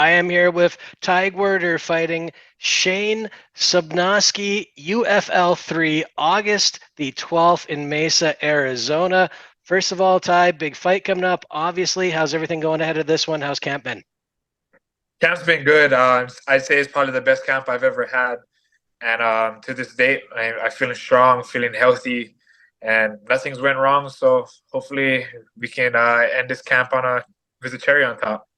I am here with Ty Gwerder fighting Shane Sobnosky, UFL 3, August the 12th in Mesa, Arizona. First of all, Ty, big fight coming up. Obviously, how's everything going ahead of this one? How's camp been? Camp's been good. I'd say it's probably the best camp I've ever had. And to this date, I'm feeling strong, feeling healthy, and nothing's went wrong. So hopefully we can end this camp on a with a cherry on top.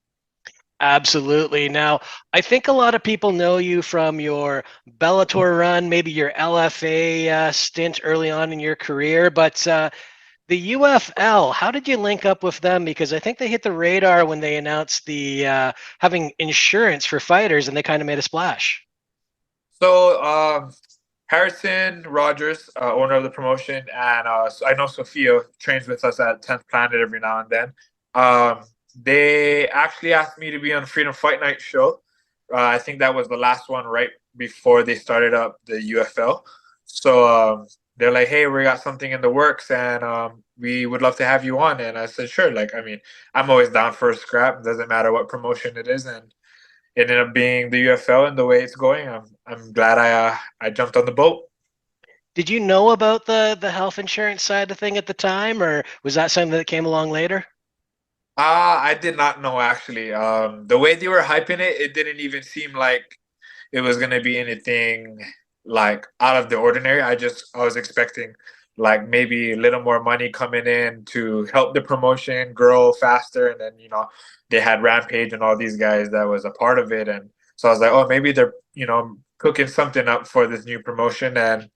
Absolutely. Now, I think a lot of people know you from your Bellator run, maybe your LFA stint early on in your career, but the UFL, how did you link up with them? Because I think they hit the radar when they announced the having insurance for fighters, and they kind of made a splash. So Harrison Rogers, owner of the promotion, and I know Sophia trains with us at 10th Planet every now and then. They actually asked me to be on Freedom Fight Night show. I think that was the last one right before they started up the UFL. So they're like, "Hey, we got something in the works, and we would love to have you on." And I said, "Sure." Like, I mean, I'm always down for a scrap. Doesn't matter what promotion it is, and it ended up being the UFL and the way it's going. I'm glad I jumped on the boat. Did you know about the health insurance side of thing at the time, or was that something that came along later? I did not know actually. The way they were hyping it, it didn't even seem like it was gonna be anything like out of the ordinary. I was expecting like maybe a little more money coming in to help the promotion grow faster, and then they had Rampage and all these guys that was a part of it, and so I was like, oh, maybe they're cooking something up for this new promotion, and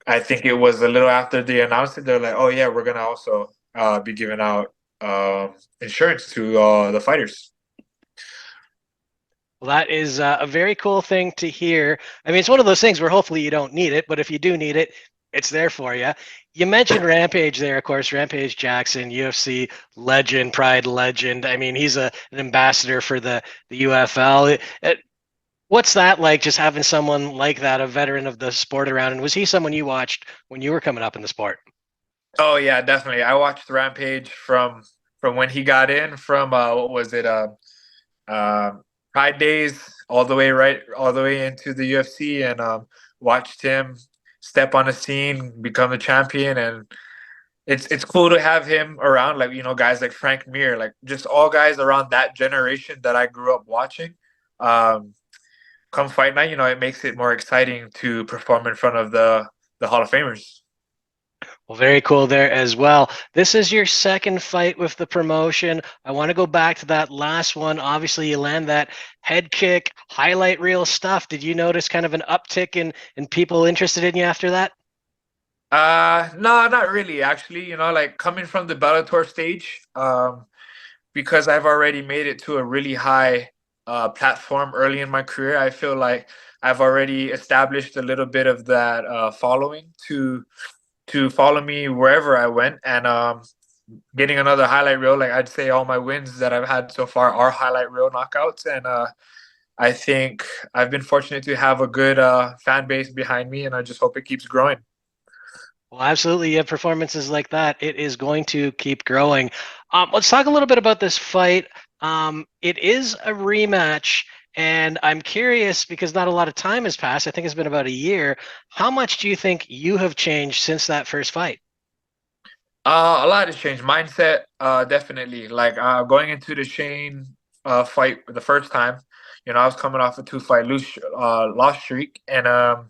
I think it was a little after they announced it, they're like, oh yeah, we're gonna also be giving out insurance to the fighters. Well, that is a very cool thing to hear. I mean, it's one of those things where hopefully you don't need it, but if you do need it, it's there for you. You mentioned Rampage there, of course, Rampage Jackson, UFC legend, Pride legend. I mean, he's an ambassador for the UFL. What's that like, just having someone like that, a veteran of the sport around? And was he someone you watched when you were coming up in the sport? Oh yeah, definitely. I watched Rampage from when he got in from what was it uh, Pride days all the way into the UFC, and watched him step on the scene, become a champion, and it's cool to have him around. Like guys like Frank Mir, like just all guys around that generation that I grew up watching. Um, Come fight night, it makes it more exciting to perform in front of the Hall of Famers. Well, very cool there as well. This is your second fight with the promotion. I want to go back to that last one. Obviously, you land that head kick, highlight reel stuff. Did you notice kind of an uptick in people interested in you after that? No, not really. Actually, like coming from the Bellator stage, because I've already made it to a really high platform early in my career. I feel like I've already established a little bit of that following to follow me wherever I went, and getting another highlight reel. Like I'd say, all my wins that I've had so far are highlight reel knockouts, and I think I've been fortunate to have a good fan base behind me, and I just hope it keeps growing. Well, absolutely. Yeah, performances like that, it is going to keep growing. Let's talk a little bit about this fight. It is a rematch, and I'm curious because not a lot of time has passed. I think it's been about a year. How much do you think you have changed since that first fight? A lot has changed. Mindset, definitely. Like going into the Shane fight the first time, I was coming off a two-fight loss streak, and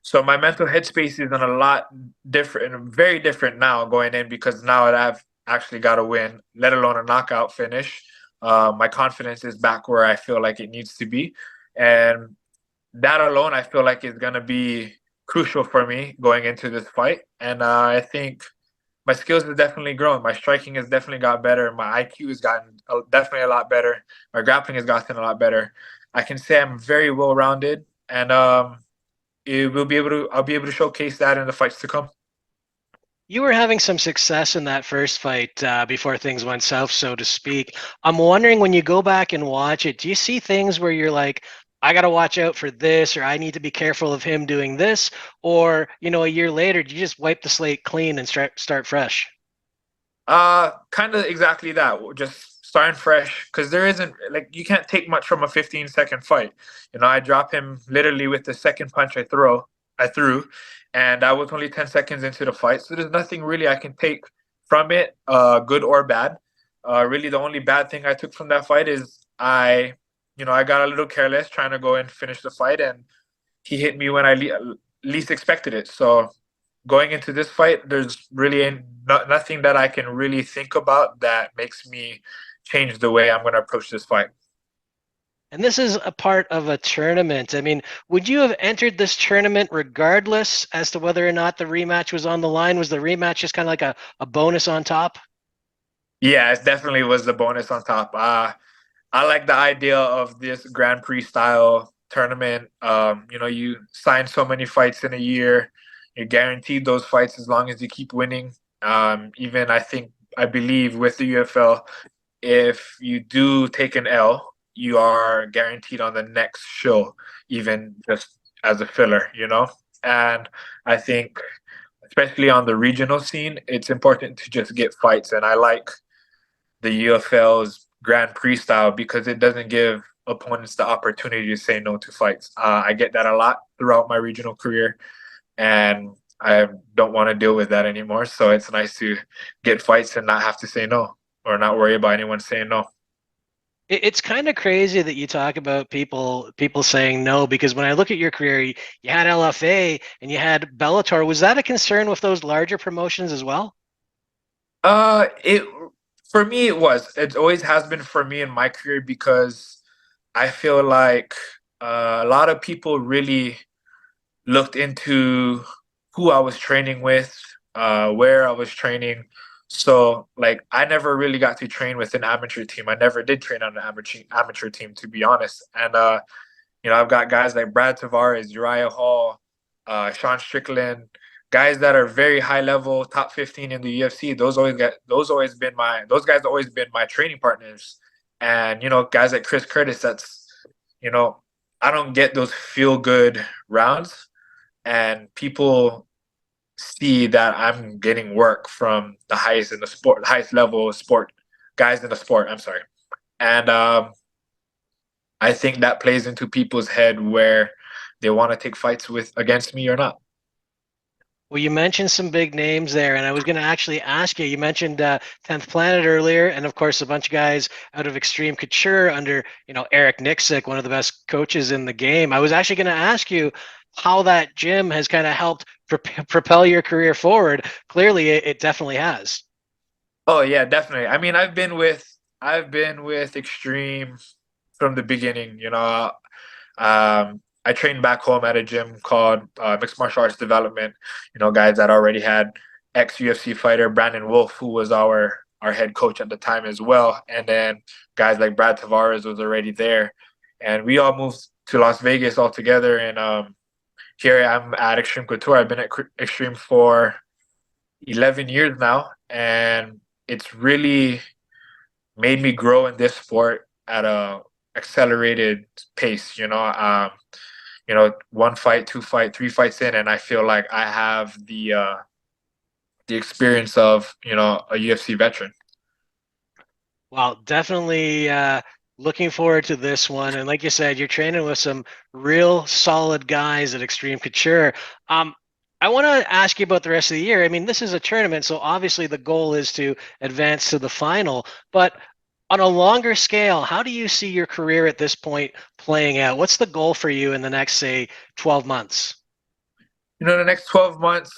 so my mental headspace is in a lot different, very different now going in, because now that I've actually got a win, let alone a knockout finish. My confidence is back where I feel like it needs to be, and that alone I feel like is gonna be crucial for me going into this fight. And I think my skills have definitely grown. My striking has definitely got better. My IQ has gotten definitely a lot better. My grappling has gotten a lot better. I can say I'm very well rounded, and I'll be able to showcase that in the fights to come. You were having some success in that first fight before things went south, so to speak. I'm wondering when you go back and watch it, do you see things where you're like, I got to watch out for this, or I need to be careful of him doing this? Or, a year later, do you just wipe the slate clean and start fresh? Kind of exactly that. Just starting fresh, because there isn't, like, you can't take much from a 15-second fight. I drop him literally with the second punch I threw, and I was only 10 seconds into the fight. So there's nothing really I can take from it, good or bad. Really, the only bad thing I took from that fight is I got a little careless trying to go and finish the fight, and he hit me when I least expected it. So going into this fight, there's really nothing that I can really think about that makes me change the way I'm going to approach this fight. And this is a part of a tournament. I mean, would you have entered this tournament regardless as to whether or not the rematch was on the line? Was the rematch just kind of like a bonus on top? Yeah, it definitely was the bonus on top. I like the idea of this Grand Prix style tournament. You sign so many fights in a year. You're guaranteed those fights as long as you keep winning. Even I believe with the UFL, if you do take an L, you are guaranteed on the next show, even just as a filler. And I think, especially on the regional scene, it's important to just get fights. And I like the UFL's Grand Prix style because it doesn't give opponents the opportunity to say no to fights. I get that a lot throughout my regional career, and I don't want to deal with that anymore. So it's nice to get fights and not have to say no or not worry about anyone saying no. It's kind of crazy that you talk about people saying no, because when I look at your career, you had LFA and you had Bellator. Was that a concern with those larger promotions as well? It for me it was. It always has been for me in my career because I feel like a lot of people really looked into who I was training with, where I was training. So, like, I never really got to train with an amateur team. I never did train on an amateur team, to be honest. And I've got guys like Brad Tavares, Uriah Hall, Sean Strickland, guys that are very high level, top 15 in the UFC. Those guys always been my training partners. And guys like Chris Curtis. You know, I don't get those feel good rounds, and people see that I'm getting work from the highest in the sport, the highest level of sport guys in the sport. I'm sorry, and I think that plays into people's head where they want to take fights against me or not. Well, you mentioned some big names there, and I was going to actually ask you. You mentioned 10th Planet earlier, and of course, a bunch of guys out of Xtreme Couture under, Eric Nixick, one of the best coaches in the game. I was actually going to ask you how that gym has kind of helped propel your career forward. Clearly, it definitely has. Oh yeah, definitely. I mean, I've been with Extreme from the beginning. I trained back home at a gym called Mixed Martial Arts Development. Guys that already had ex-UFC fighter Brandon Wolf, who was our head coach at the time as well, and then guys like Brad Tavares was already there, and we all moved to Las Vegas all together. And here I'm at Xtreme Couture. I've been at Extreme for 11 years now, and it's really made me grow in this sport at a accelerated pace. One fight, two fight, three fights in, and I feel like I have the experience of a UFC veteran. Well, definitely looking forward to this one. And like you said, you're training with some real solid guys at Xtreme Couture. Um, I want to ask you about the rest of the year. I mean, this is a tournament, so obviously the goal is to advance to the final. But on a longer scale, how do you see your career at this point playing out? What's the goal for you in the next, say, 12 months? The next 12 months,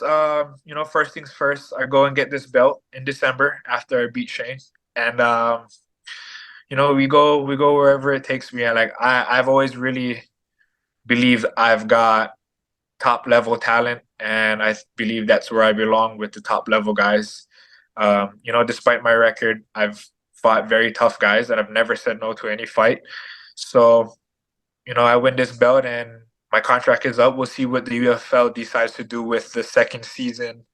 first things first, I go and get this belt in December after I beat Shane. And we go wherever it takes me. I've always really believed I've got top level talent, and I believe that's where I belong with the top level guys. Despite my record, I've fought very tough guys that I've never said no to any fight. So, I win this belt and my contract is up. We'll see what the UFL decides to do with the second season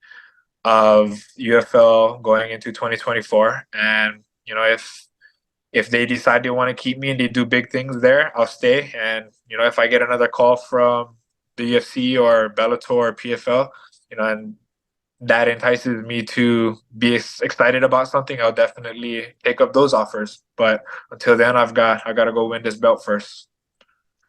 of UFL going into 2024. And, if they decide they want to keep me and they do big things there, I'll stay. And, if I get another call from the UFC or Bellator or PFL, and that entices me to be excited about something, I'll definitely take up those offers. But until then, I got to go win this belt first.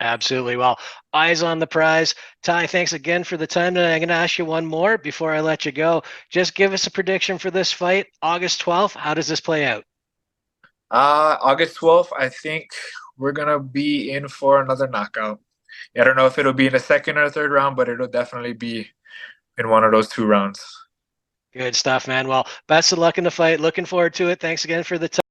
Absolutely. Well, eyes on the prize. Ty, thanks again for the time tonight. I'm going to ask you one more before I let you go. Just give us a prediction for this fight, August 12th. How does this play out? August 12th, I think we're gonna be in for another knockout. I don't know if it'll be in the second or third round, but it'll definitely be in one of those 2 rounds. Good stuff, man. Well, best of luck in the fight. Looking forward to it. Thanks again for the time.